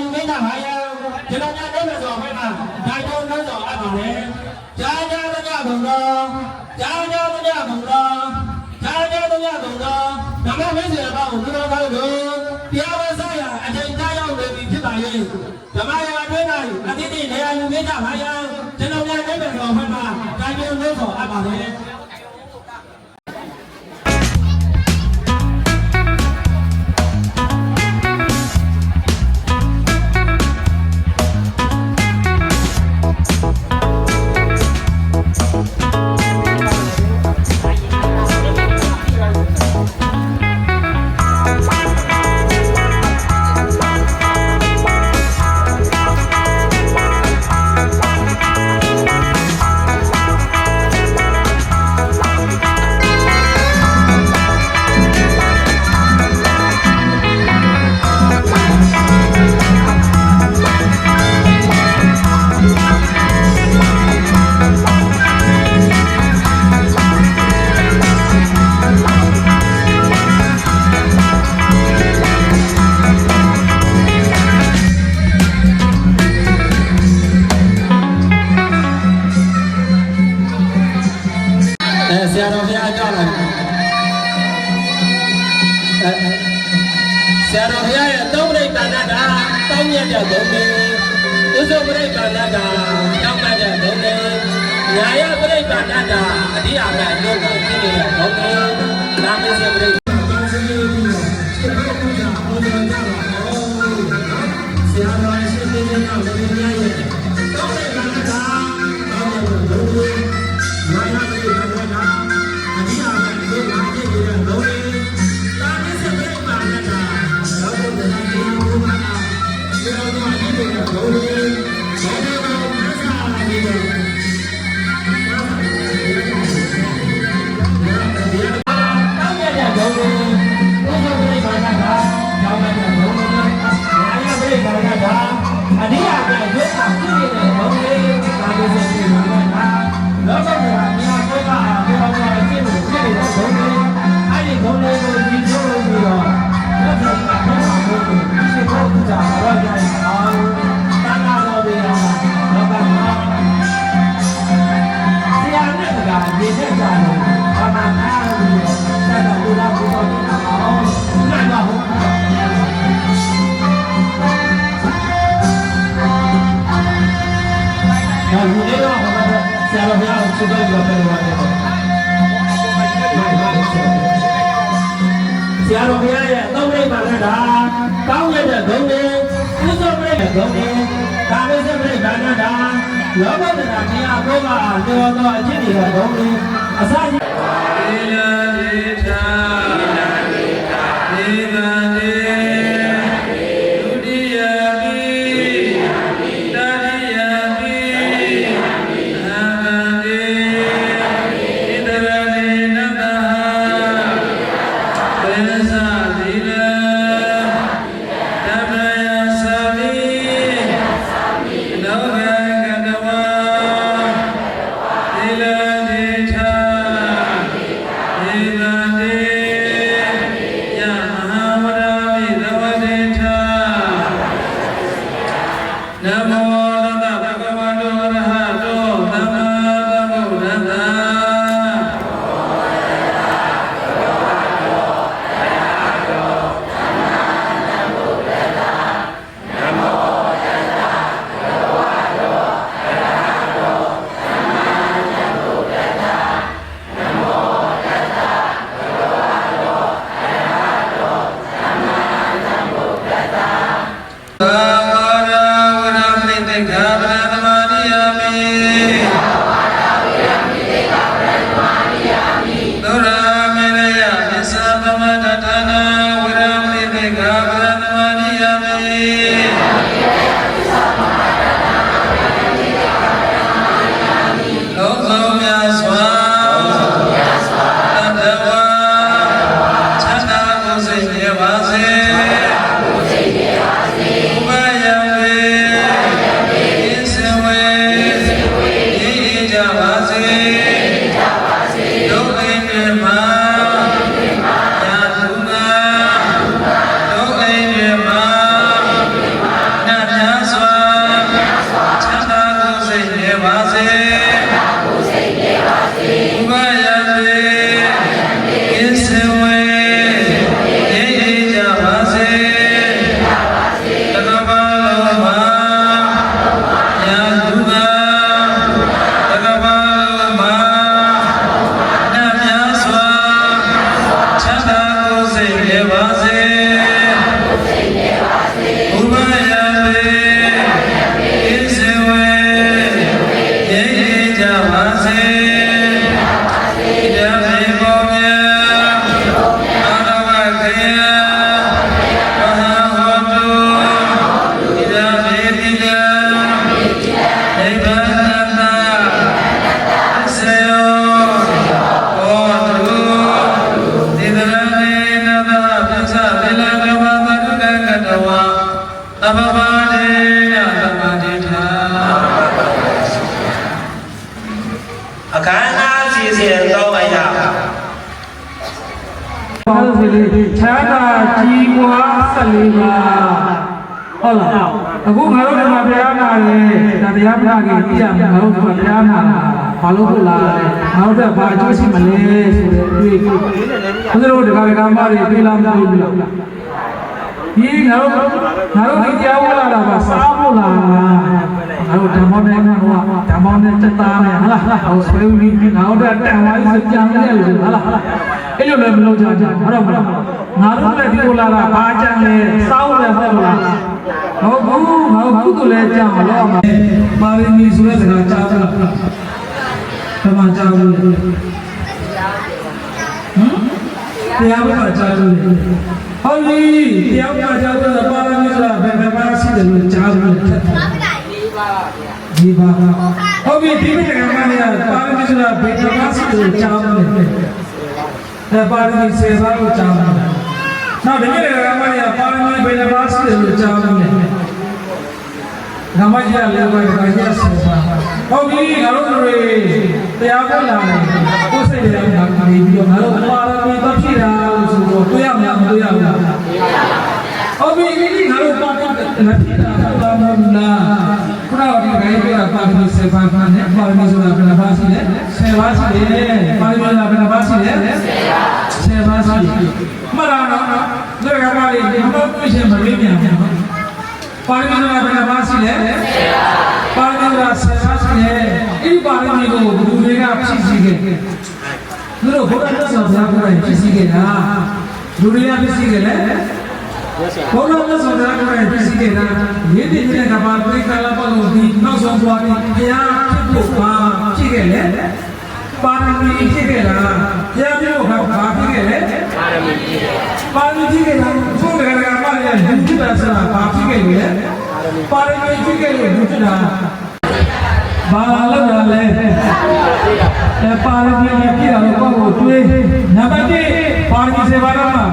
ယူမင်းကဟာရကျွန်တော်များလည်းဆိုဘက်မှာဒါကြောင့်လို့ဆိုအပ်ပါတယ်ကြားကြားကြကြကုန်တော့ကြားကြားကြကြကုန်တော့ကြားကြားကြကြကုန်တော့ဓမ္မမင်းစေဘောကိုသူတော်ကောင်းတို့တရားဝဲစားရအချိန်သားရောက်နေပြီဖြစ်ပါရဲ့ဓမ္မရာအတွင်း၌အတိတ်နေရာယူမင်းကဟာရကျွန်တော်များလည်းဆိုဘက်မှာဒါကြောင့်လို့ဆိုအပ်ပါတယ်ဆရာတော်ဘုရားကြောက်လာဆရာတော်ဘုရားရဲ့သုံးပရိက္ခဏတာတောင်းရတဲ့ဘုံလေးဥစ္စာပရိက္ခဏတာတောင်းရတဲ့ဘုံလေးညာယပရိက္ခဏတာအဓိအမအကျိုးကိုသိနေတဲ့ဘုံလေးနာမည်စပရိက္ခဆရာတော်ရှိတဲ့ကြောင့်လည်းဘုရားရဲ့တောင်းပရိက္ခဏတာတောင်းရတဲ့ဘုံလေးညာယပရိက္ခဏတာအဓိအမအကျိုးကိုသိနေတဲ့ဘုံလေးနာမည်စပရိက္ခဏတာတော့ဘုရားတရားဘုရားကျွန်တော်တို့အကြည့်နေတဲ့ဘုံလေးဘောဓိတော်မြတ်စွာဘုရားရဲ့တောင်းရတဲ့ဘုံလေးဥစ္စာပရိက္ခဏတာတောင်းရတဲ့ဘုံလေးညာယပရိက္ခဏတာအဓိအမအကျိုးကိုသိနေတဲ့ဘုံလေးနာမည်စပရိက္ခဏတာလောကမှာတရားဘုရားအားပြောင်းသွားတဲ့ဖြစ်နေတဲ့ဘုံလေးအဲ့ဒီဘုံလေးကိုဒီကျိုးလို့ပြီးတော့လက်ထပ်မှာဘုရားဘုရားရှိခိုးကြတာတော့ကြရင်အောင်တာနာတော်တွေဟာလောကမှာဆရာနဲ့ကရေတဲ့ကြတယ်ဘာမှမအားဘူးဆက်တော့ဘုရားဘုရားကိုအောင်နိုင်ပါဘူးဒါလူတွေတော့ဆရာတော်ဘုရားကိုချစ်တော်ပြောပြလို့ရတယ်ဆရာတော်ဘုရားရဲ့သုံးပရိက္ခဏတာကောင်းရတဲ့ဂုဏ်တွေဥစ္စာပရိက္ခဏဂုဏ်တွေဒါပဲစပရိက္ခဏတာလောဘတရာတရားဘုရားလျော်သောအခြင်းတွေကဂုဏ်တွေအစရှိဒေလာဒေသာဒေသာဒေဒုတိယပိတတိယပိအာဂန္တိဣတရဏေနတဟသေသသီလဓမ္မယသာမိလောကကတဝါသီလဒေသာဒေသတေယမဟာဝရမိသဝဒေသာနမောတတဗုဒ္ဓဝါတောရဟတောသမ္မာသမ္ဗုဒ္ဓတ္တန ချမ်းသာကြီးပွား14ပါးဟုတ်လားအခုငါတို့ဒီမှာတရားနာတယ်ဒါတရားပြကြီးပြရမယ်ငါတို့ဒီမှာတရားနာဘာလို့ဖြစ်လာလဲငါတို့ကဘာအကျိုးရှိမလဲဆိုတဲ့တွေ့ဘုရားတို့ဒီကမတွေပြေးလာမလို့ဒီငါတို့ဒီတရားဝလာတာပါစားဖို့လားငါတို့ဓမ္မနဲ့ကတော့ဓမ္မနဲ့တက်သားနဲ့ဟုတ်လားဟောဆွေးပြီးငါတို့တန်ဝိုင်းစကြံနေလို့ဟုတ်လားအဲ့လိုလည်းမလုပ်ကြကြဟုတ်တော့မလားငါတို့လည်းဒီလိုလာတာဘာကြံလဲစောင်းတယ်ဟုတ်လားဟုတ်ဘူးငါတို့ကုသိုလ်လည်းကြံမလို့အောင်ပါရမီဆိုတဲ့စကားကြားဘူးလားဓမ္မကြားဘူးလေတရားဘာကြားဘူးလေဟုတ်ပြီတရားဘာကြားဘူးပါရမီဆိုတာဘယ်မှာရှိတယ်လို့ကြားဘူးလေဒီပါဟုတ်ပြီဒီမိတ္တကမเนี่ยပါရမီဆိုတာဘယ်မှာရှိတယ်လို့ကြားဘူးလေပါရမီ10ပါးကိုကြားဘူးနောက်ဒီနေ့ကမကြီးပါရမီဘယ်နှပါးရှိတယ်လို့ကြားဘူးလေငါမကြီးလည်းဘာကကြီးဆက်ပါဟုတ်ပြီငါတို့တွေတရားပေါ်လာတယ်ကိုယ်စိတ်တွေငါပြီးတော့ငါတို့ပါရမီတော့ဖြစ်တာလို့ဆိုတော့တွေ့ရမလားမတွေ့ရဘူးလားဟုတ်ပြီဒီငါတို့ပါရမီဖြစ်တာဟုတ်လားမလားခုနကဒီဂိုင်းကပါရမီ7ပါးနဲ့ပါရမီဆိုတာဘယ်နှပါးရှိလဲ10ပါးရှိတယ်ပါရမီဆိုတာဘယ်နှပါးရှိလဲ10ပါးရှိတယ်မှန်လားနော်ဒါကပါလေဒီမှာတွေ့ရှင်မလေးမြန်ပါပါရမီဆိုတာဘယ်နှပါးရှိလဲပါရမီဆိုတာ10ပါးရှိတယ်ဒီပါရမီကိုဘုရားတွေကဖြည့်ဆည်းခဲ့သူတို့ဘုရားသစ္စာဘုရားကိုဖြည့်ဆည်းခဲ့တာလူတွေကဖြည့်ဆည်းခဲ့လေဘုရားသစ္စာဘုရားကိုဖြည့်ဆည်းခဲ့တာဒီတိကျကပါပိကလာပါလို့ဒီနောက်ဆုံးသွားပြီးဘုရားဖြစ်ဖို့ပါဖြည့်ခဲ့လေပါရမီဖြည့်ခဲ့တာဘုရားပြုဖို့ဘာဖြည့်ခဲ့လဲပါရမီဖြည့်ခဲ့ပါရမီဖြည့်ခဲ့တာဘုရားကပါရမီဖြည့်တာဆိုတာဘာဖြည့်ခဲ့လဲပါရမီဖြည့်ခဲ့လို့ဖြည့်တာဘာလို့လဲပါရမီပြည့်တာလို့ကိုယ်တွေးနံပါတ်1ပါရမီ7ပါးတော့မှာ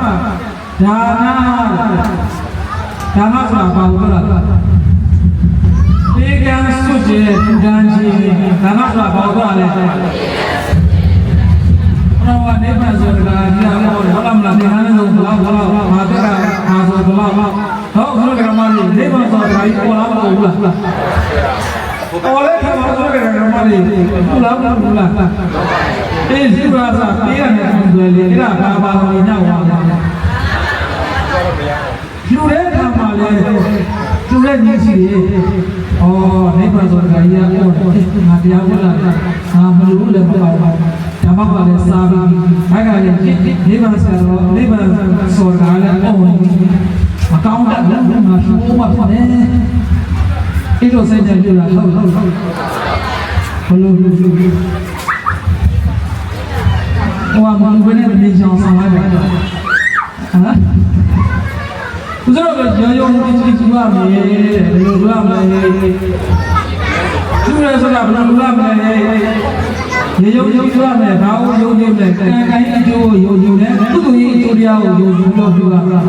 ဒါနဆိုတာဘာလို့လဲဒီကံစွတ်ကျေကံကြီးဒါနဆိုတာဘာလို့လဲဘာနေပါဆိုကြတာဒီအမောဟုတ်လားမလားဒီဟန်လို့ဘလောက်ဘာတကအာဆိုဘလောက်ဟုတ်ကဲ့မလေးနေပါဆိုကြတာပေါ်လာမဟုတ်လားပေါ်လဲခါမှာဆိုကြတာမလေးဘူးလားဘူးလားအေးစီပါစားပေးရတယ်ဆိုလေအဲ့ဒါဘာပါလို့ညောက်သွားတာယူတဲ့ခါမှာလေသူလည်းညီစီတယ်ဩနေပါဆိုကြတာကြီးကတော့ငါတရားဝင်လာတာငါမလို့လည်းမပါဘူးဓမ္မပါလည်းစားပြီးအဲ့ကလည်းနေပါဆရာတော်နေပါဆိုတာလည်းအော်မကောင်းတဲ့လည်းငါဖြိုးမှဖြစ်တယ်အဲ့လိုစိတ်ကြပြလာဟုတ်ဘလို့ဟိုမလူဘယ်နဲ့နေချောင်းဆောင်လိုက်တယ်ဟမ်ဦးဇောကရောကြီးကြည့်ပါမယ်ဘယ်လိုလုပ်မလဲသူရဆိုတာဘယ်လိုလုပ်မလဲရေယုံယုံရမယ်ဘာလို့ယုံယုံလဲကံကိုင်းအကျိုးယုံယုံလဲကုသိုလ်ရေးအကျိုးတရားကိုယုံယုံလို့ပြောတာ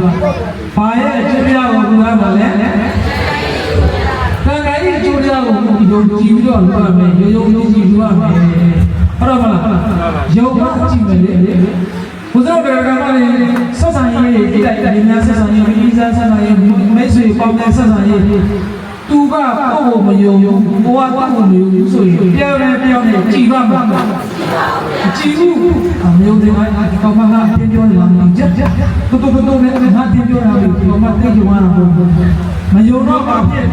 ဘာရဲ့အကျိုးတရားကိုပြောရမှာလဲကံကိုင်းအကျိုးတရားကိုယုံကြည်ပြီးတော့ပြောရမယ်ယုံကြည်ပြောရမယ်ဟုတ်တော့မလားယုံမှကြည့်မယ်လေဘုရားကကလည်းဆက်ဆံရေးဒီတိုင်းဒီများဆက်ဆံရေးဒီဆက်ဆံရေးမိတ်ဆွေပေါင်းတဲ့ဆက်ဆံရေးသူကကိုယ်မယုံကိုကကိုယ်မယုံဆိုရင်ပြောင်းနေကြည်ပါမှာကြည်ဘူးအမျိုးတွေဒီကောင်မကအပြင်းပြောနေတာချက်တို့နဲ့ငါတင်ပြောတာဒီကောင်မသိကြမှာမယုံတော့ပါဖြစ်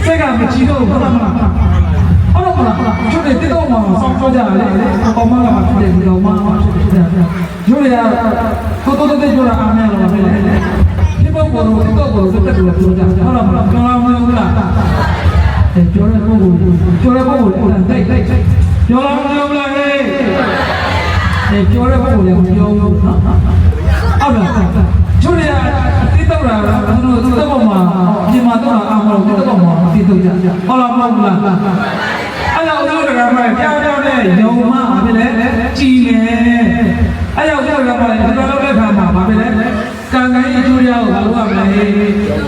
စိတ်ကမကြည်တော့ဘူးမလားဟုတ်တော့မလားကျုပ်တွေတိတော့မှာစောင့်ပြောကြတယ်လေကောင်မကမှဖြစ်တယ်ဒီကောင်မဖြစ်တယ်ကျုပ်တွေကတို့ပြောတာအားမရတော့ဘူးလေဒီဘက်ကတော့တက်တယ်လို့ပြောကြတယ်ဟုတ်လားမလားပြောလားမဟုတ်လားပြောတဲ့ပုဂ္ဂိုလ်အဲ့ဒါတိုက် ပြောလားပြောလားဟဲ့ပြောတဲ့ဘက်ကိုလည်းပြောလို့နော်ဟုတ်လားချိုးရတိတော့တာသူတို့တော့မှာဒီမှာတော့အားမလို့တိတော့မှာတိတော့ကြဟုတ်လားမဟုတ်လားအဲ့တော့ဦးတို့ကမှပြောင်းပြောင်းနဲ့ယုံမှဖြစ်လေကြည်လေအဲ့တော့ဦးတို့ကမှဒီလိုလုပ်တဲ့ခါမှာဘာဖြစ်လဲကံကံအကျိုးရအောင်လုပ်ရမယ်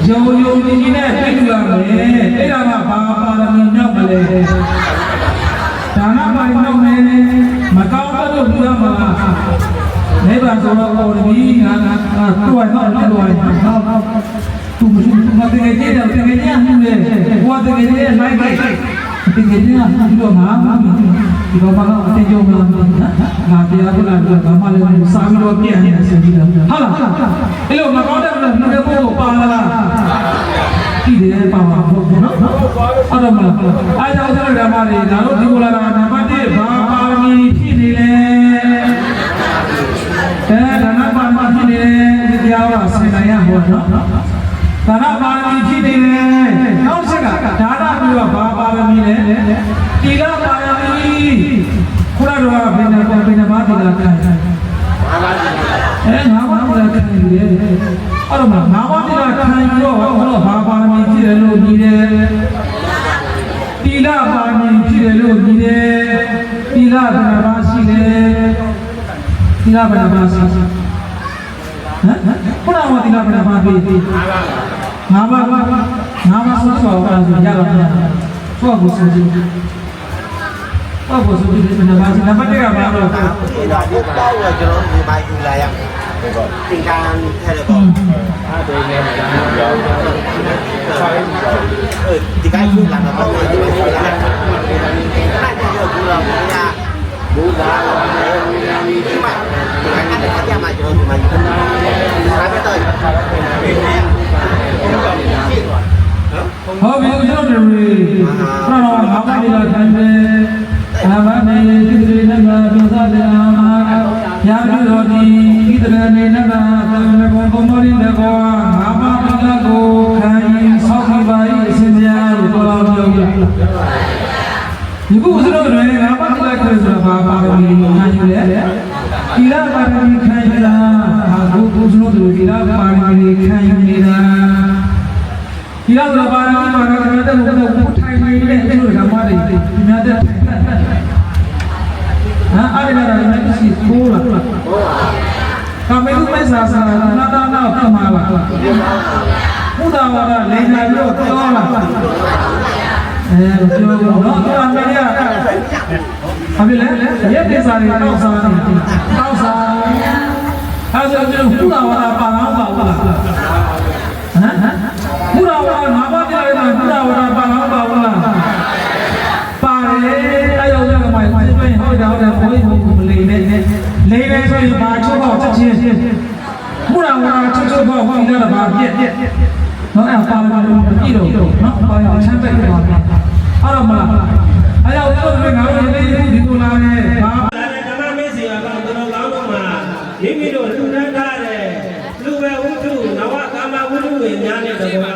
ယုံကြည်နဲ့ပြည့်စုံရမယ်အဲ့ဒါမှဘာပါရမီမြောက်မလဲဒါနပါရီမြောက်မယ်မကောင်းတဲ့လူရမှာနေပါဆိုတော့ပေါ်ပြီငါတော့တော့သူမတကယ်ကြည့်တယ်တကယ်ကြည့်မှုလေဘဝတကယ်ကြည့်လိုက်လိုက်တကယ်ကြည့်ဒီတော့ငါဒီတော့ဘာအတင်းကြုံမှာငါတရားကုလားဘာမှလည်းစာပြီးတော့ပြန်နေစကြည့်တယ်ဟုတ်လားအဲ့လိုမကောင်းတဲ့လူတွေပို့ပါလားဒီတယ်ပါပါဟုတ်နော်အဲ့တော့မလားအားကြောင့်ကျွန်တော်ဓမ္မတွေဒါတို့ဒီကုလားကနံပါတ်1ဘာပါရမီဖြစ်နေလဲဒါနပါမဖြစ်နေဒီတရားကဆင်နိုင်ရဟောနော်ဒါနပါရမီဖြစ်နေတယ်နောက်ဆက်ကဒါနပြီးတော့ဘာပါရမီလဲတိလပါရမီခုနကတော့ဘယ်နဲ့ပါတိလခံငါးပါးတိလခံနေတယ်အဲ့တော့ငါးပါးတိလခံပြီးတော့ဘာပါရမီဖြစ်တယ်လို့ညီတယ်တိလပါရမီဖြစ်တယ်လို့ညီတယ်တိလဘယ်နှပါးရှိလဲတိလဘယ်နှပါးရှိဟမ်ခုနကတိလဘယ်နှပါးပြီငါးပါးဆိုတော့အဲ့ဒါရတော့မရဘူးကိုဆိုကြည့်ကိုဆိုကြည့်ဘယ်နှပါးရှိနံပါတ်1ကဘာလို့ဒီတော့ဒီတော့ကျွန်တော်ဒီဘိုင်းယူလာရမယ်သင်္ကန်းထဲတော့အားတွေနဲ့ပြောင်းဒီကယူလာတော့ဒီဘိုင်းယူလာတယ်အဲ့ဒါကြောင့်ဘူးတော့ဘူးလားဒီမှာဒီကနေ့အကြမ်းမှာကျွန်တော်ဒီမှာယူတာဒါပဲတော့ဟုတ်ပြီကျွန်တော်တို့ခဏတော့ငါးပါးတိလခံတယ်အာမမေတိတိနမပြောသတဲ့အာမရာပြုတော်ဒီဣတရနေနမသံမေဘောဘမောရိတေဘောငါးပါးတိလကိုခံရင်ဆောက်ပြီးပါ၏အရှင်ဘုရားလို့ပြောတော်ပြောပြဒီခုကျွန်တော်တို့ငါးပါးတိလခံဆိုတာဘာပါရမီခံယူလဲတိလပါရမီခံယူတာဟာကိုကျွန်တော်တို့တိလပါရမီခံယူနေတာဒီလောက်လာပါရမီမှာတော့တဲ့ဘုရားထိုင်နေတဲ့အဲ့လိုဓမ္မတွေဒီများတဲ့အားရတာလည်းမရှိဘူးလားကာမေတုမဲ့စာစာနာနာပြမှာလားဘုရားဝါဒလိန်လာပြီးတော့ပြောလားပြောတော့တော့အမေရအမေလည်းရဲ့တေစာတွေတောက်စားနေတောက်စားအဲ့ဒါကျတော့ဘုရားဝါဒပါလားပါဘူးလားဟမ်ဘုရားဝါဒငါးပါးပြလိုက်တာဘုရားဝါဒပါလားပါဘူးလားပါတယ်အဲ့ရောက်ကြမှာဟုတ်တယ်ဘိုးဘုလိန်နဲ့လိန်နဲ့ဆိုရင်ဘာချုပ်တော့ချက်ချင်းဘုရားဝါဒချုပ်တော့ဟောကြတာဘာပြက်နော်အဲ့ပါပါလို့ပြည့်တော့နော်ပါရချမ်းပဲပါအဲ့တော့မလားအဲ့ရောက်တော့ငါတို့ဒီကိုလာနေဘာဓမ္မမေစီအကောင်ကျွန်တော်ကောင်းတော့မှာမိမိတို့လူတန်းထားတဲ့လူပဲဝိတုနဝကာမဝိတုတွေများတဲ့တကွာ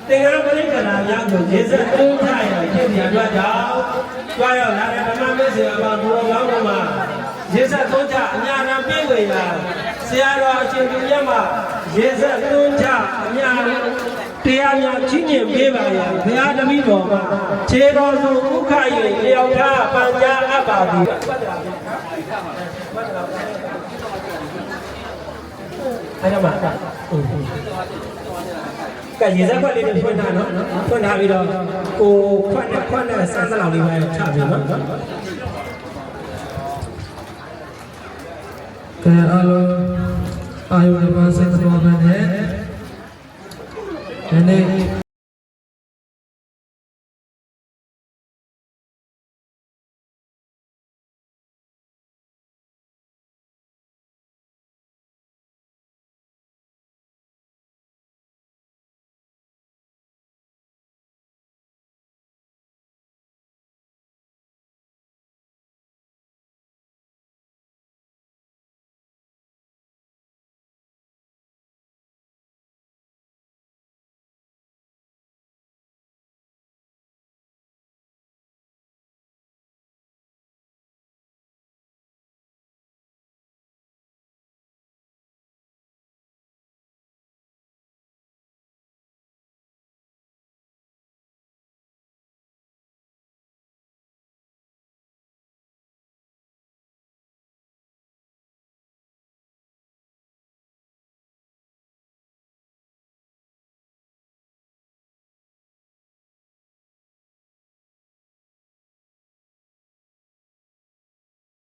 သင်္ကန်းပရိက္ခဏာများကိုရေစက်သုံးထားရဖြစ်ပြအတွက်ကြောင့်ကြွားရောက်လာတဲ့ဓမ္မမေစီအကောင်ကျွန်တော်ကောင်းတော့မှာရေစက်သုံးချအညာနာပြေးဝေလာဆရာတော်အရှင်သူမြတ်မှာရေစက်သုံးချအညာတရားများကြီးကျယ်ပေးပါရဘုရားသမီးတော်မှာခြေတော်သူဥခ၍လျောက်ထားပန်ကြားအပ်ပါသည်အဲ့ဒါမှကဲရေစက်ခွက်လေးနဲ့ဖွင့်ထားနော်ဖွင့်ထားပြီးတော့ကိုခွက်နဲ့ဆက်စလောက်လေးပဲချပြီနော်ကဲအားလုံးအာယုန်ပါစိတ်တော်နဲ့ဒီနေ့